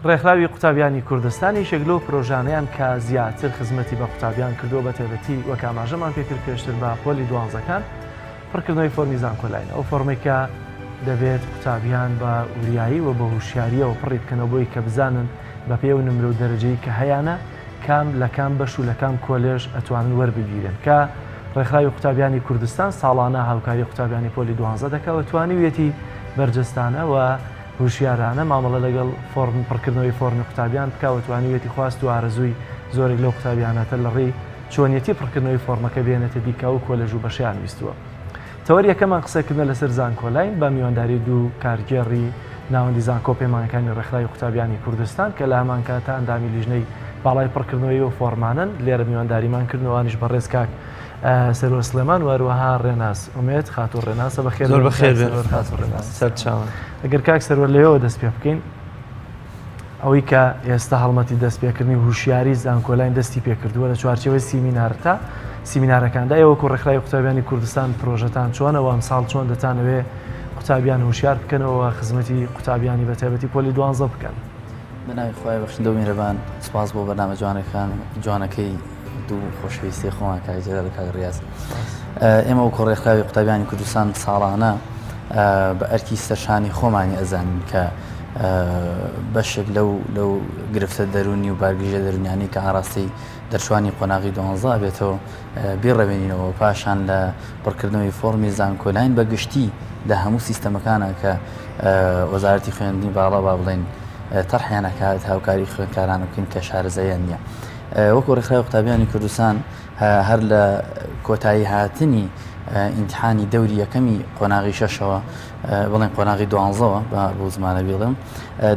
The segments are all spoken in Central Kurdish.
ڕێکخراوی قوتابیانی کوردستانی یەکێک لەو پرۆژانەیان کە زیاتر خزمەتی بە قوتابیان کردووە بە تایبەتی وەک ئاماژەمان پێکرد پێشتر بە پۆلی دوانزەکان پڕکردنەوەی فۆرمی زانکۆلاین ئەو فۆرمێک کە دەبێت قوتابیان بە وریایی و بە هوشیاریەوە پڕی بکەنەوە بۆی کە بزانن بە پێ و نمرە و دەرەجەی کە هەیەە کام لە کام بەش و لە کام کۆلێژ ئەتوانن وەربگیرن کە ڕێکخراوی قوتابیانی کوردستان ساڵانە هاوکاری قوتابیانی پۆلی دوانزە دەکەوە توانیویەتی بەرجەستانە و هوشیارانە مامەڵە لەگەڵ فۆرم پڕکردنەوەی فۆرمی قوتابیان بکەوە توانیویەتی خواست و ئارەزووی زۆرێک لەو قوتابیانەتە لە ڕێی چۆنیەتی پڕکردنەوەی فۆرمەکە بێنێتە دیکە و کۆلێژ و بەشیان ویستووە. تەوەری یەکەمان قسەکردنە لەسەر زانکۆلاین بە میوانداری دوو کارگێڕی ناوەندی زانکۆ پەیمانەکانی ڕێکخراوی قوتابیانی کوردستان کە لە هەمان کاتە ئەندامی لیژنەی باڵای پڕکردنەوەی و فۆرمانن لێرە میوانداریمان کردنەوەوانیش بەڕێز کاک سەرۆر سلێمان وەروەها ڕێناس ئومێد خاتۆ ڕێناسە بەخێر زۆر بەخێر سەرچاوە ئەگەر کاک سەرۆر لێەوە دەست پێ بکەین ئەوەی کە ئێستا هەڵمەتی دەستپێکردنی هوشیاری زانکۆلاین دەستی پێکردووە لە چوارچێوەی سیمینارتا سیمینارەکاندا ئێوەکو ڕێکخراوی قوتابیانی کوردستان پرۆژەتان چۆنەوە ئەمساڵ چۆن دەتانەوێ قوتابیان هوشیار بکەنەوە خزمەتی قوتابیانی بە تایبەتی پۆلی دوانزە بکەن. بەناوی خۆی بەخشندە و میرەبان سپاس بۆ بەنامە جوانەکەی دوو خۆشەویستی خۆمان کاجێرا لە کاک ڕیاز. ئێمە وەکو ڕێکخراوی قوتابیانی کوردستان ساڵانە بە ئەرکی سەرشانی خۆمانی ئەزانین کە بەشێک لەو گرفتە دەرونی و بارگریژە دەرونیانی کە ئاڕاستی دەرچوانی قۆناغی دوانزە بێتەوە بیڕەوێنینەوە پاشان لە پڕکردنەوەی فۆرمی زانکۆلاین بە گشتی لە هەموو سیستەمەکانە کە وەزارەتی خوێندنی باڵا با بڵێن تەرحیانەکات هاوکاری خوێندکاران بکەین کە شارەزاییان نییە. وەکو ڕێکخراوی قوتابیانی کوردستان هەر لە کۆتایی هاتنی ئیمتیحانی دەوری یەکەمی قۆناغی شەشەوە بڵێن قۆناغی دوانزەوە بۆ زمانە بڵێم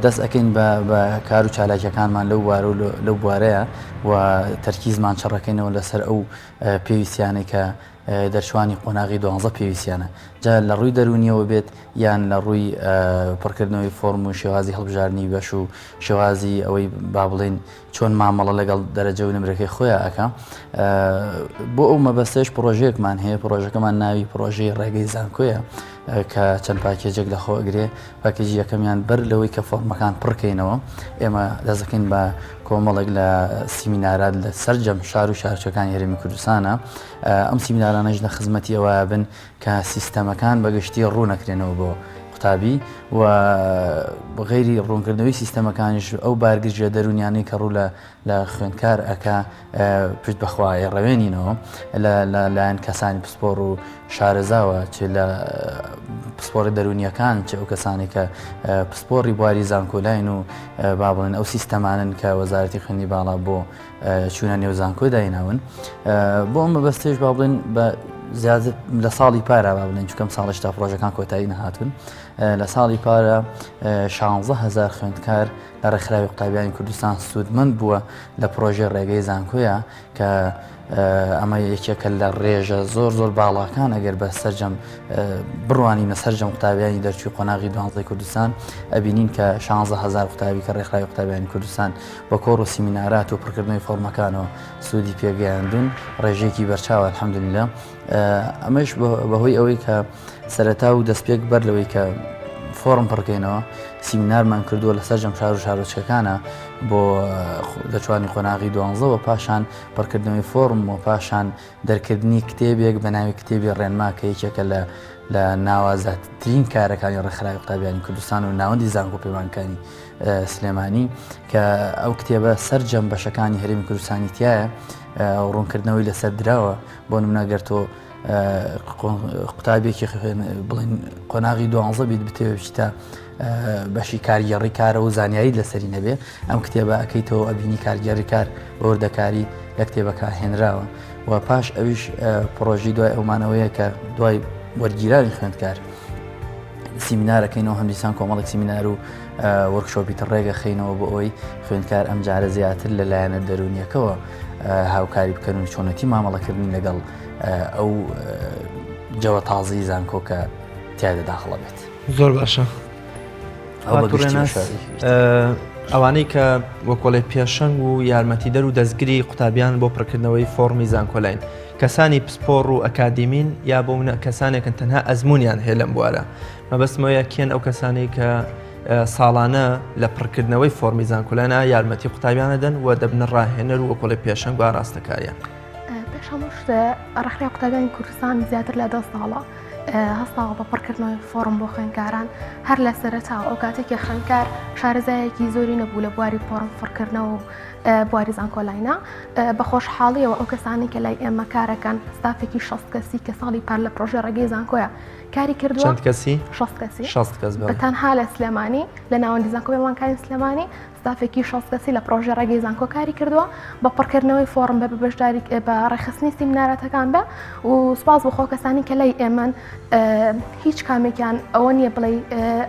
دەست ئەەکەین بە کار و چالاکیەکانمان لەو بوارەیە و تەرکیزمان چڕەکەینەوە لەسەر ئەو پێویستیانەی کە دەرچوانی قۆناغی دوانزە پێویستیانە جا لە ڕووی دەرونیەوە بێت یان لە ڕووی پڕکردنەوەی فۆرم و شێوازی هەڵبژاردننی بەش و شێوازی ئەوەی با بڵێن چۆن مامەڵە لەگەڵ دەرەجە و نمرەکەی خۆیان ئەکە بۆ ئەو مەبەستەش پرۆژەیەکمان هەیە پرۆژەکەمان ناوی پرۆژەی ڕێگەی زانکۆیە کە چەند پاکێجێک لەخۆ ئەگرێ پاکێجی یەکەمیان بەر لەوەی کە فۆرمەکان پڕکەینەوە ئێمە دەزەکەین بە کۆمەڵێک لە سیمینارات لە سەررجەم شار و شارچەکانی هەرێمی کوردستانە ئەم سیمینارانەش لە خزمەتی ئەوە بن کە سیستەمەکان بەگشتی ڕوونەکرێنەوە بۆ قوتابی و غێری ڕوونکردنەوەی سیستەمەکانیش ئەو بارگرژە دەرونیانەی کە ڕوو لە خوێندکار ئەکا پشت بەخوایە ڕەوێنینەوە لایەن کەسانی پسپۆڕ و شارەزاوە چ لە پسپۆڕی دەرونیەکان چ ئەو کەسانی کە پسپۆڕی بواری زانکۆلاین و با بڵێن ئەو سیستەمانن کە وەزارەتی خوێندنی باڵا بۆ چوونە نێو زانکۆ دایناون بۆ ئەم مەبەستەش با بڵێن بە زیاتر لە ساڵی پارە با بڵێن چونکەم ساڵشتا پرۆژەکان کۆتایی نەهاتون لە ساڵی پارە 16,000 خوێندکار لە ڕێکخراوی قوتابیانی کوردستان سوودمەند بووە لە پرۆژێ ڕێگەی زانکۆیە کە ئەمە یەکێکە لە ڕێژە زۆر باڵاکان ئەگەر بە سەررجەم بڕوانینە سەررجەم قوتابیانی دەرچوی قۆناغی دوانزەی کوردستان ئەبینین کە 16,000 قوتابی کە ڕێکخراوی قوتابیانی کوردستان بە کۆڕ و سیمینارات و پڕکردنەوەی فۆرمەکانەوە سوودی پێگەیاندون ڕێژەیەکی بەرچاوە الحەمدولillah ئەمەش بەهۆی ئەوەی کە سەرەتا و دەستپێک بەر لەوەی کە فۆرم پڕکەینەوە سیمینارمان کردووە لە سەررجەم شار و شارۆچکەکانە بۆ دەچوانی قۆناغی دوانزەوە پاشان پڕکردنەوەی فۆرم و پاشان دەرکردنی کتێبێک بە ناوی کتێبی ڕێنما کە یەکێکە لە ناوازاترین کارەکانی ڕێکخراوی قوتابیانی کوردستان و ناوەندی زانکۆ پەیمانەکانی سلێمانی کە ئەو کتێبە سەررجەم بەشەکانی هەرێمی کوردستانی تایە ڕوونکردنەوەی لەسەر دراوە بۆ نمونەگەرتۆ قوتابێکی بڵین قۆناغی دوانزە بیت بتێ بچتە بەشی کارگەڕی کارە و زانیاری لەسەری نەبێ ئەم کتێبە ئەەکەیتەوە ئەبینی کارگەڕی کار بەوردەکاری لە کتێبەکە هێنراوە و پاش ئەویش پرۆژی دوای ئەومانەوەیە کە دوای وەرگیراوی خوێندکار سیمینارەکەینەوە هەمدیسان کۆمەڵێک سیمینار و وەرکشۆپی ڕێگە خینەوە بۆ ئەوی خوێندکار ئەم جارە زیاتر لە لایەنە دەرونیەکەوە هاوکاری بکەن و چۆنەتی مامەڵەکردنی لەگەڵ ئەو جەوە تازی زانکۆ کە تیایدا داخڵە بێت. زۆر باشە. ئەوانەی کە وەکۆڵی پێشەنگ و یارمەتیدەر و دەستگری قوتابیان بۆ پڕکردنەوەی فۆرمی زانکۆلاین کەسانی پسپۆڕ و ئەکادیمین یا بۆ کەسانێکن تەنها ئەزمونیان هەیە لەم بوارە مەبەستمەوەیە کێن ئەو کەسانی کە ساڵانە لە پڕکردنەوەی فۆرمی زانکۆلاینا یارمەتی قوتابیانە دەن و دەبنە ڕاهێنەر و وەکۆڵی پێشەنگ و ئاراستەکاریان. پێش هەموو شتە ڕێکخراوی قوتابیانی کوردستان زیاتر لە 10 ساڵە هەستاوە بە پڕکردنەوەی فۆرم بۆ خوێندکاران هەر لە سەرەتاوە ئەو کاتێکی خوێندکار شارەزایەکی زۆری نەبوو لە بواری فۆرم فڕکردنەوە و بواری زانکۆلاینا بە خۆشحاڵیەوە ئەو کەسانی کە لای ئێمە کارەکەن ستافێکی 60 کەسی کە ساڵی پار لە پرۆژە ڕێگەی زانکۆیە کاری کردووە. چەند کەسی؟ 60 کەس بە تەنها لە سلێمانی لە ناوەندی زانکۆ بێمانکاری سلێمانی ستافێکی 60 کەسی لە پرۆژە ڕێگەی زانکۆ کاری کردووە بە پڕکردنەوەی فۆرم بە بەشداری بە ڕێخستنی سیمینارەتەکان بە و سوپاس بۆ خۆ کەسانی کە لای ئێمەن هیچ کامێکیان ئەوە نییە بڵێ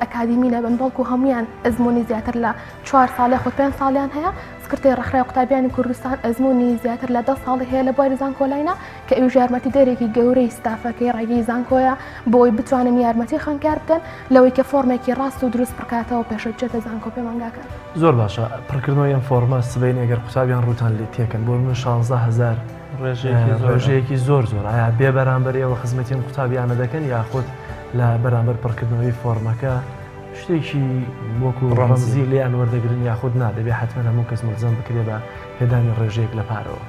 ئەکادیمی نەبن بەڵکو هەمویان ئەزمموی زیاتر لە 4 ساڵی خۆ 5 ساڵیان هەیە. سکرتێری ڕێکخراوی قوتابیانی کوردستان ئەزمموی زیاتر لە 10 ساڵی هەیە لە بواری زانکۆلاینا کە ئەویش یارمەتی دەرێکی گەورەی ستافەکەی ڕێگەی زانکۆیە بۆی بتوانن یارمەتی خوێندکار بدەن لەوەی کە فۆرمێکی ڕاست و دروست بکاتەوە پێش بچێتە زانکۆ پەیمانگاکان. زۆر باشە پڕکردنەوەی ئەم فۆرمە سبەی ئەگەر قوتابیان ڕوتان لێ تێکن بۆ من 16,000 ڕێژەیەکی زۆر ئایا بێ بەرامبەریەوە خزمەتی ئەم قوتابیانە دەکەن یاخود لە بەرامبەر پڕکردنەوەی فۆرمەکە شتێکی وەکو ڕەمزی لیان وەردەگرن یاخود نادەبێ حتمما هەموو کەس ملزم بکرێ بە پێدانی ڕێژەیەک لە پارەوە.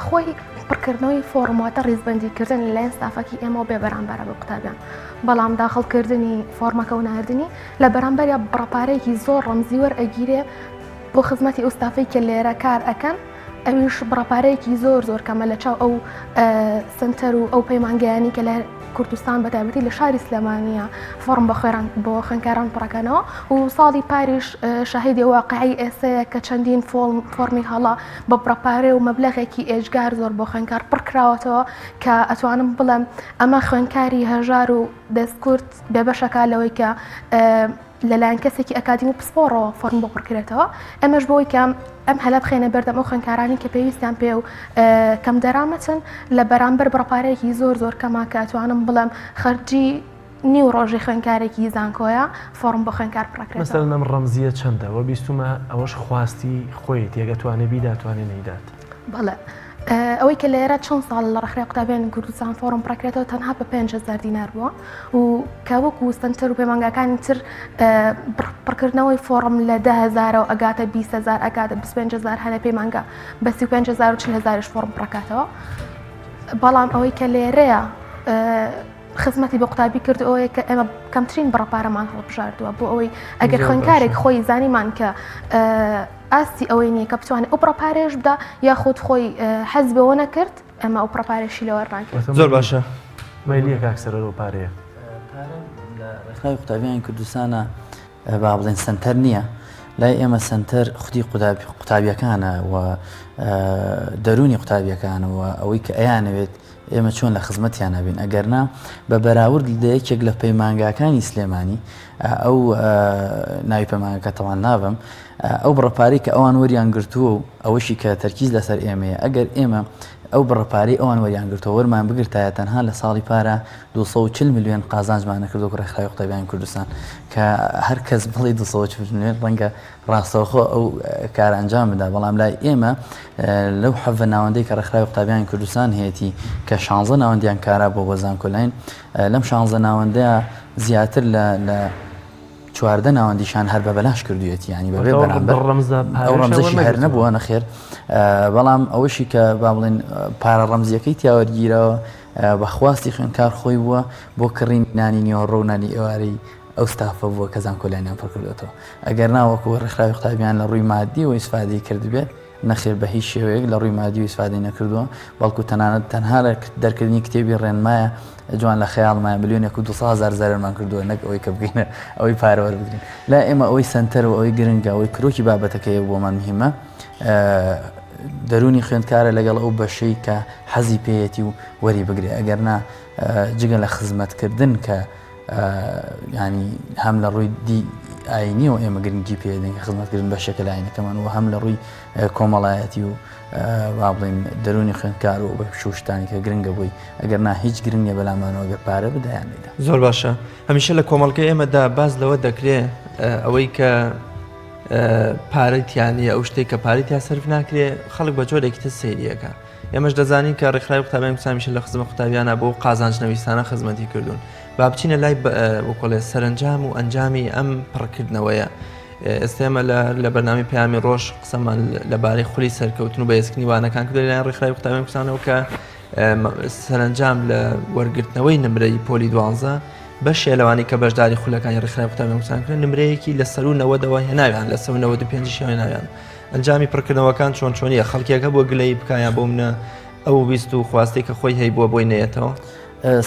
خۆی پڕکردنەوەی فۆرماتە ڕیزبەندیکردن لەلایەن ستافەکی ئێمە بێ بەرامبەرە بە قوتابیان بەڵام داخڵکردنی فۆرمەکە و ناردنی لە بەرامبەریە بڕەپارەیەکی زۆر ڕەمزی وەرئەگیرێ بۆ خزمەتی ئەو ستافەی کە لێرە کار ئەکەن ئەویش بڕەپارەیەکی زۆر کەمە لە چاو ئەو سنتەر و ئەو پەیمانگەیانی کە لە کوردستان بەتایبەتی لە شاری سلێمانیە فۆرم بۆ خوێندکاران پڕەکەنەوە و ساڵی پاریش شاهیدی واقعی ئێسەیە کە چەندین فۆرمی هەڵا بە بڕەپارێ و مەبلەغێکی ئێجگار زۆر بۆ خوێندکار پڕکراوەتەوە کە ئەتوانم بڵێم ئەمە خوێندکاری هەژار و دەستکورد بێبەشەکە لەوەی کە لەلایەن کەسێکی ئەکادیمی و پسپۆڕەوە فۆرم بۆ پڕکرێتەوە ئەمەش بۆی کە ئەم هەلات خێنە بەردەم ئەو خوێندکارانی کە پێویستیان پێ و کەم دەرامەچن لە بەرامبەر بڕەپارەیەکی زۆر کەما کە ئەتوانم بڵێم خەرجی نیو ڕۆژی خوێندکارێکی زانکۆیە فۆرم بۆ خوێندکار پڕکرێت. مەسەڵەن ئەم ڕەمزیە چەندە وە بیستمە ئەوەش خواستی خۆی تێگەتوانێ بیداتوانێ نەیدات. بەڵێ ئەوەی کە لێرە چەند ساڵ لە ڕێکخراوی قوتابیانی کوردستان فۆرم پڕکرێتەوە تەنها بە 5,000 دینار بووە و کاوەکو سنتەر و پەیمانگاکانی تر پڕکردنەوەی فۆرم لە 10,000 و ئەگاتە 20,000 ئەگاتە 25,000 هەنە پەیمانگا بە 35,000 و 40,000 فۆرم پڕکاتەوە. بەڵام ئەوەی کە لێرەیە خزمەتی بە قوتابی کردەوەی کە ئێمە کەمترین بڕەپارەمان هەڵبژاردووە بۆ ئەوەی ئەگەر خوێندکارێک خۆی زانیمان کە ئاستی ئەوەی نییە کە بتوانێت ئەو پڕەپارێش بدا یاخود خۆی حەز بەوە نەکرد ئەمە ئەو پڕەپارێشی لەوە ڕانکرد. زۆر باشە مەلیە کاکسەرە لەو پارەیە لە ڕێکخراوی قوتابیانی کوردستانە با بڵێن سنتەر نییە لای ئێمە سنتەر خودی قوتابیەکانە و دەرونی قوتابیەکانەوە ئەوەی کە ئەیانەوێت ئێمە چۆن لە خزمەتیان نبین ئەگەرنا بە بەراورد لە یەکێک لە پەیمانگاکانی سلێمانی ئەو ناوی پەیمانگاکە تەواو ناوم ئەو بڕەپارەی کە ئەوان وەریان گرتووە و ئەوەشی کە تەرکیز لەسەر ئێمەیە ئەگەر ئێمە ئەو بڕەپارەی ئەوان وەریان گرتووە وەرمان بگرتایە تەنها لە ساڵی پارە 240 میلیۆن قازانجمانە کردو ڕێکخراوی قوتابیانی کوردستان کە هەر کەس بڵێ 240 میلیۆن ڕەنگە ڕاستەوخۆ ئەو کار ئەنجام بدا بەڵام لای ئێمە لەو حەڤە ناوەندەی کە ڕێکخراوی قوتابیانی کوردستان هەیەی کە 16 ناوەندیان کارا بۆ زانکۆلاین لەم 16 ناوەندەیە زیاتر لە 14 ناوەندیشان هەر بە بەلاش کردوێتی ینی بەبێ بەرامبەر ئەو ڕەمزەشی هەر نەبووە نەخێر بەڵام ئەوەشی کە با بڵێن پارە ڕەمزیەکەی تیاوەرگیرەوە بەخواستی خوێندکار خۆی بووە بۆ کڕین نانی نیوەڕۆ و نانی ئێوارەی ئەو ستافە بووە کە زانکۆلایانیان پڕکردێتەوە ئەگەر ناوەکو ڕێکخراوی قوتابیان لە ڕووی مادی و ئیسفادەی کردبێت نەخێر بە هیچ شێوەیەک لە ڕووی مادی و ئیسفادەی نەکردووە بەڵکو تەنها لە دەرکردنی کتێبی ڕێنمایە جوان لە خەیاڵمایە ملیۆنێک و 200,000 زەرمان کردووە نەک ئەوەی کە بگەینە ئەوەی پارەوە بگرین لا ئێمە ئەوەی سنتەر و ئەوەی گرنگە ئەوەی کرۆکی بابەتەکەی بۆمان مهمە دەرونی خوێندکارە لەگەڵ ئەو بەشەی کە حەزی پێیەتی و وەری بگرێ ئەگەرنا جگە لە خزمەتکردن کە ینی هەم لە ڕووی دی ئاینی و ئێمە گرنگی پێدەین خزمەتکردن بەشێکە لە ئاینەکەمان و هەم لە ڕووی کۆمەڵایەتی و با بڵێن دەرونی خوێندکار و بە شوشتانی کە گرنگە بووی ئەگەرنا هیچ گرنگە بەلامانەوە گە پارە بدایانیدا. زۆر باشە هەمیشە لە کۆمەڵگەی ئێمەدا باز لەوە دەکرێت ئەوەی کە پارەتیانە ئەو شتێک کە پارێتیا سەرف ناکرێ خەڵک بە جۆرێکی تر سەیریەکە ئێمەش دەزانین کە ڕێکخراوی قوتابیان سامیشە لە خزمەت قوتابیانە بۆ قازانجنەویستانە خزمەتی کردوون با بچینە لای وەکڵێ سەرنجام و ئەنجامی ئەم پڕکردنەوەیە. ئێستێمە لە بەرنامی پەیامی ڕۆژ قسەمان لەبارەی خولی سەرکەوتن و بەهێزکردنی وانەکان کردو لەلایەن ڕێکخراوی قوتابیانی کوردستانەوە کە سەرنجام لە وەرگرتنەوەی نمرەی پۆلی 12 بەشێ لەوانی کە بەشداری خولەکانی ڕێکخراوی قوتابیانی کوردستان کرد نمرەیەکی لە سەر و 90ەوە هێناویان لە 95 هێناویان. ئەنجامی پڕکردنەوەکان چۆنیە خەڵکیەکە بۆ گلەی بکایان بۆ منە ئەو بیست و خواستی کە خۆی هەی بووە بۆی نێتەوە.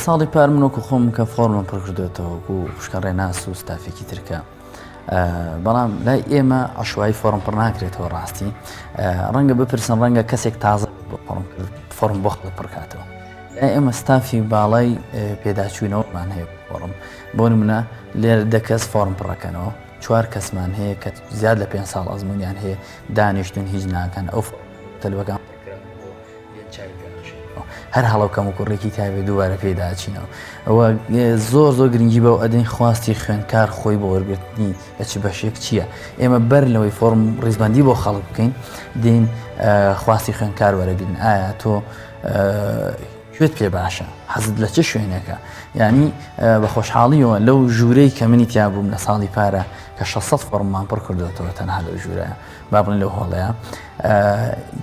ساڵی پار منۆکو خۆم کە فۆرمم پڕکردوێتەوە و خوشکەڕێ ناس و ستافێکی ترکە. بەڵام لای ئێمە عشوایی فۆرم پڕ ناکرێتەوە ڕاستی ڕەنگە بپرسن ڕەنگە کەسێک تازە فۆرم بۆ خڵ پڕکاتەوە. لای ئێمە ستافی باڵای پێداچوونەوەمان هەیە فۆرم بۆ نمونە لێرە 10 کەس فۆرم پڕەکەنەوە 4 کەسمان هەیە کە زیاد لە 5 ساڵ ئەزمونیان هەیە دانیشتون هیچ ناکەن ئەو تەلوەکان هەر هەڵەوکەم و کوڕێکی تایبێت دووبارە پێداچینەوە. ئەوە زۆر گرنگی بەو ئەدەین خواستی خوێندکار خۆی بۆ وەرگرتنی ئەچ بەشێک چییە؟ ئێمە بەر لەوەی فۆرم ڕیزبندی بۆ خەڵک بکەین دین خواستی خوێندکار وەرەگرن ئایا تۆ کوێت پێ باشە حەزت لە چه شوێنەکە؟ یعنی بە خۆشحاڵیەوە لەو ژوورەی کە منی تیا بووم لە ساڵی پارە کە 600 فۆرممان پڕ کردوێتەوە تەنها لەو ژوورەیە با بڵێن لەو هۆڵەیە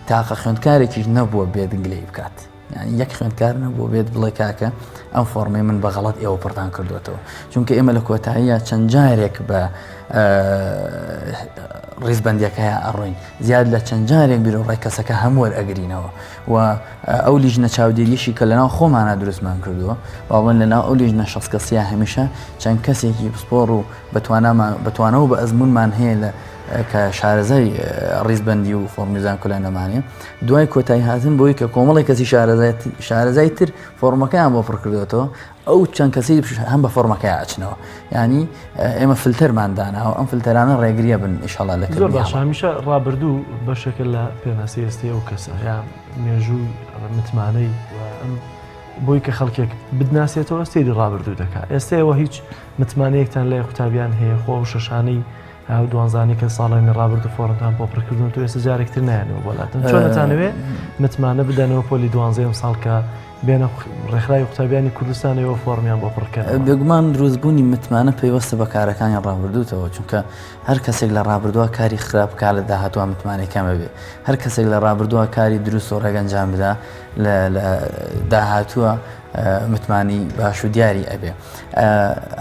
تاقە خوێندکارێکیش نەبووە بێت گلەی بکات. یعنی یەک خوێندکار نەبوو بێت بڵێ کاکە ئەم فۆرمەی من بە غەڵەت ئێوە پڕدان کردوێتەوە چونکە ئێمە لە کۆتاییە چەند جارێک بە ڕیزبەندیەکەیە ئەڕۆین زیاد لە چەند جارێک بیرۆڕای کەسەکە هەموو وەرئەگرینەوە و ئەو لیژنە چاودێریشی کە لەناو خۆمانە دروستمان کردووە باڵێن لەناو ئەو لیژنە شەست کەسیە هەمیشە چەند کەسێکی پسپۆڕ و بەتوانەوە بە ئەزمونمان هەیە لە کە شارەزای ڕیزبەندی و فۆرمیزان کولانەمانێ دوای کۆتایی هاتن بۆی کە کۆمەڵی کەسی شارەزای تر فۆرمەکەیان بۆ پڕ کردوێتەوە ئەو چەند کەسی هەم بە فۆرمەکەی ئاچنەوە. ینی ئێمە فلتەرماندانەوە ئەم فلتەرانە ڕێگریە بن ئیشەڵا لە زۆر باش هەمیشە ڕابردوو بەشێکە لە پێناسی ئێستی ئەو کەسە یا مێژووی متمانەی بۆی کە خەڵکێک بدناسێتەوە سێری ڕابردوو دەکات. ئێستەوە هیچ متمانەیەکتان لای قوتابیان هەیە خۆ و شەشانەی هاو دوانزانی کە ساڵی ڕابردوو فۆرمتان بۆ پڕکردن تو ئێستا جارێکتر نایەنەوە بۆلاتن چۆن دەتانەوێت متمانە بدەنەوە پۆلی 12 ساڵ کە بێنە ڕێکخراوی قوتابیانی کوردستانەوە فۆرمیان بۆ پڕکەن. بێگومان دروستبوونی متمانە پێوەستە بە کارەکانی ڕابردووتەوە چونکە هەر کەسێک لە ڕابردووە کاری خراپکار لە داهاتوە متمانێکەمە بێ هەر کەسێک لە ڕابردووە کاری دروست و ڕێگەنجام بدا لە داهاتووە متمانی باش و دیاری ئەبێ.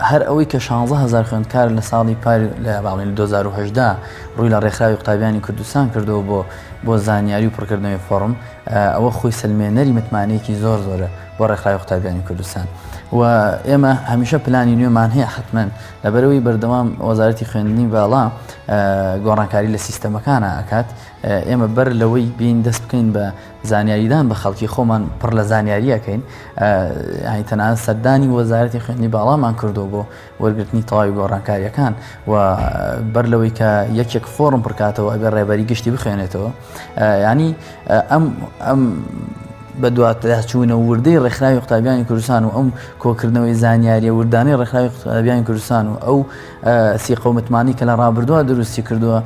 هەر ئەوەی کە 16,000 خوێندکار لە ساڵی پاری لە باڵێن 2010 ڕووی لە ڕێکخراوی قوتابیانی کوردستان کردەوە بۆ زانیاری و پڕکردنەوەی فۆرم ئەوە خۆی سلمێنەری متمانەیەکی زۆرە بۆ ڕێکخراوی قوتابیانی کوردستان و ئێمە هەمیشە پلانی نوێمان هەیە حتمەن لەبەرەوەی بەردەوام وەزارەتی خوێندنی باڵا گۆڕانکاری لە سیستەمەکانە ئەکات ئێمە بەر لەوەی بین دەست بکەین بە زانیاریدان بە خەڵکی خۆمان پڕ لە زانیاریەکەین تەنانەت سەردانی وەزارەتی خوێندنی باڵامان کردو بۆ وەرگرتنی تەواوی گۆڕانکاریەکان و بەر لەوەی کە یەکێک فۆرم پڕکاتەوە ئەبێ ڕێبەری گشتی بخوێنێتەوە ینی ئەم بە دواتداچوونە وردەی ڕێکخراوی قوتابیانی کوردستان و ئەم کۆکردنەوەی زانیاریە وردانەی ڕێکخراوی قوتابیانی کوردستان و ئەو سیقە و متمانی کە لە ڕابردووە دروستی کردووە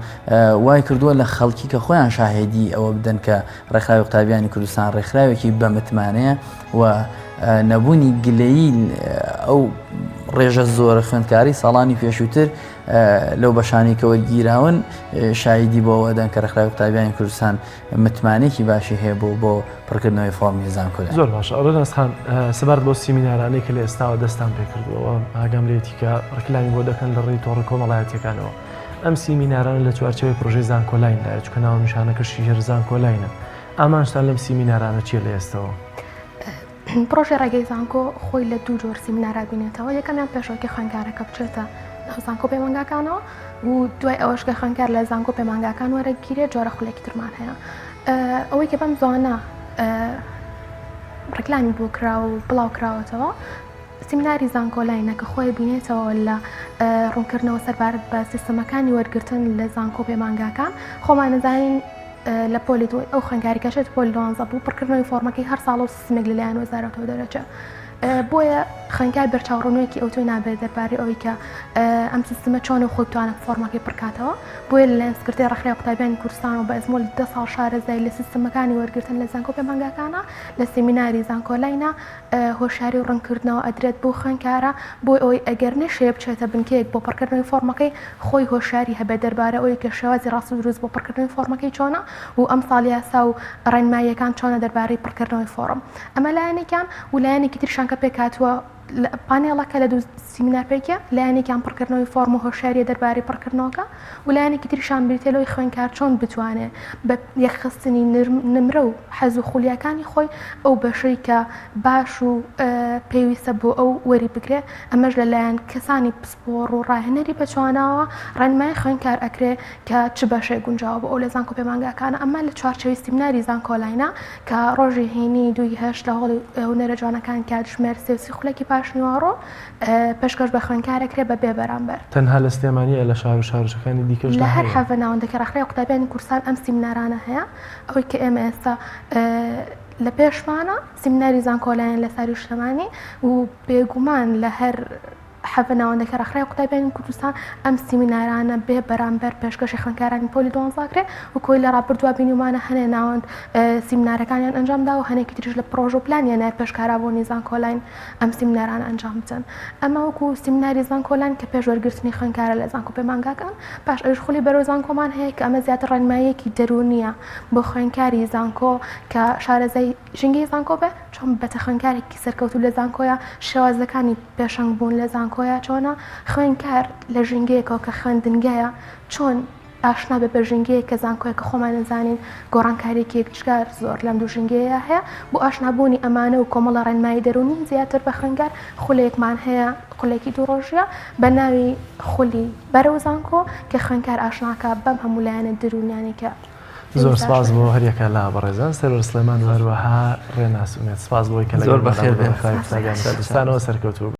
وای کردووە لە خەڵکی کە خۆیان شاهێدی ئەوە بدەن کە ڕێکخراوی قوتابیانی کوردستان ڕێکخراوێکی بە متمانەیە و نەبوونی گلەیی ئەو ڕێژە زۆرە خوێندکاری ساڵانی پێشووتر لەو بەشانی کە وەرگیراون شایدی بۆەوە دەن کە ڕێکخراوی قوتابیانی کوردستان متمانێکی باشی هەیە بۆ پڕکردنەوەی فۆرمی زانکۆلان. زۆر باش ئەڵەنەسخان سەبارەت بۆ سیمینارانەی کە لە ئێستاوە دەستان پێکردووە ئاگام لێتی کە ڕکلامی بۆ دەکەن لە ڕێی تۆڕە کۆمەڵایەتیەکانەوە ئەم سیمینارانە لە چوارچەوەی پرۆژەی زانکۆلایندا چونکە ناو نیشانەکەشی هێر زانکۆلاینە ئامانجتان لەم سیمینارانە چیە لە ئێستەوە؟ پرۆژێ ڕێگەی زانکۆ خۆی لە دوو جۆر سیمینارە بینێتەوە یەکەمیان پێشەوەی خوێندکارەکە بچێتە ناو زانکۆ پەیمانگاکانەوە و دوای ئەوەش کە خوێندکار لە زانکۆ پەیمانگاکان وەرەگیرێت جۆرە خولێکی ترمان هەیە ئەوەی کە بەم زوانە ڕکلامی بۆ کراوە و بڵاو کراوەتەوە سیمیناری زانکۆلاینە کە خۆی بینێتەوە لە ڕوونکردنەوە سەربارەت بە سیستەمەکانی وەرگرتن لە زانکۆ پەیمانگاکان خۆمان نەزانین لە پۆلی ئەو خوێندکاریکەشێت پۆلی 12 بوو پڕکردنەوەی فۆرمەکەی هەر ساڵ و سیستمێک لەلایەن وەزارەتەوە دەرەچێت بۆیە خوێنکار بەرچاوڕوونەوەیکی ئەو تۆی نابێت دەربارەی ئەوەی کە ئەم سیستمە چۆن و خۆی توانە فۆرمەکەی پڕکاتەوە بۆیە لە لایەنسکردەی ڕێکخراوی قوتابیانی کوردستان و بە ئەزمۆل 10 ساڵ شارەزای لە سیستمەکانی وەرگرتن لە زانکۆ پەیمانگاکانە لە سیمیناری زانکۆلاینە هۆشیاری و ڕوونکردنەوە ئەدرێت بۆ خوێنکارە بۆی ئەوەی ئەگەر نەشێ بچێتە بنکەیەک بۆ پڕکردنەوەی فۆرمەکەی خۆی هۆشیاری هەبێت دەربارە ئەوەی کە شێوازی ڕاست و دروست بۆ پڕکردنەوەی فۆرمەکەی چۆنە و ئەم ساڵ یاسا و ڕێنماییەکان چۆنە دەربارەی پڕکردنەوەی فۆرم ئەمە لایەنێکیان و لایەنێکی تریشان کە پێکاتوە پانێڵەکە لە دوو سیمینارپێکە لایەنێکیان پڕکردنەوەی فۆرم و هۆشیاریە دەربارەی پڕکردنەوەکە و لایەنێکی تریشان بریتێلەوەی خوێنکار چۆن بتوانێت بە یەخستنی نمرە و حەز و خولیەکانی خۆی ئەو بەشەی کە باش و پێویستە بۆ ئەو وەری بگرێت ئەمەش لەلایەن کەسانی پسپۆڕ و ڕاهێنەری بەچواناوە ڕێنمای خوێنکار ئەکرێ کە چ بەشێک گونجاوە بۆ ئەو لە زانکۆ پەیمانگاکانە ئەمە لە چوارچەوەی سیمیناری زانکۆلاینە کە ڕۆژی هێنی 2/8 لە هەوڵی هونەرە جوانەکان کاتژمێر 30 خولێکی پاشنیوەڕۆ پێشکەش بە خوێنکارێکرێ بە بێ بەرامبەر تەنها لە سلێمانیە لە شار و شارۆچەکانی دیکەش لە هەر حەڤە ناوەندەکە ڕێکخراوی قوتابیانی کوردستان ئەم سیمینارانە هەیە ئەوەی کە ئێمە ئێستا لە پێشمانە سیمیناری زانکۆلاین لە ساروی شلەمانی و بێگومان لە هەر حەڤە ناوەندەکە ڕێکخراوی قوتابیانی کوردستان ئەم سیمینارانە بێ بەرامبەر پێشکەشی خوێنکارانی پۆلی 12 کرێ و کۆی لە ڕابردووە بینیمانە هەنێ ناوەند سیمینارەکانیان ئەنجامدا و هەنێکی تریش لە پرۆژە و پلانیانە پێشکارابوونی زانکۆلاین ئەم سیمینارانە ئەنجام بدەن ئەمە وەکو سیمیناری زانکۆلاین کە پێش وەرگرتنی خوێنکارە لە زانکۆ پەیمانگاکان پاش ئەوش خولی بەرەو زانکۆمان هەیە کە ئەمە زیاتر ڕێنماییەکی دەرونیە بۆ خوێنکاری زانکۆ کە شارەزای ژینگەی زانکۆ بێ چۆن بەتە خوێنکارێکی سەرکەوتوو لە زانکۆیە شێوازەکانی پێشەنگ بوون لە زانکۆیە چۆنە خوێنکار لە ژینگەیەکەوە کە خوێندنگایە چۆن ئاشنا بە بەژینگەیە کە زانکۆیە کە خۆمان نەزانین گۆڕانکارێکی یەکجار زۆر لەم دوو ژینگەیە هەیە بۆ ئاشنابوونی ئەمانە و کۆمەڵە ڕێنمایی دەرونی زیاتر بە خوێنکار خولەیەکمان هەیە خولێکی دوو ڕۆژیە بە ناوی خولی بەرەو زانکۆ کە خوێنکار ئاشناکە بەم هەموو لایەنە درونیانی کە زۆر سپاس بۆ هەریەکە لا بەڕێزان سەرۆر سلێمان هەروەها ڕێناسوونێت سپاس بۆی کە زۆر بەخێر بێ سەرکەوتوو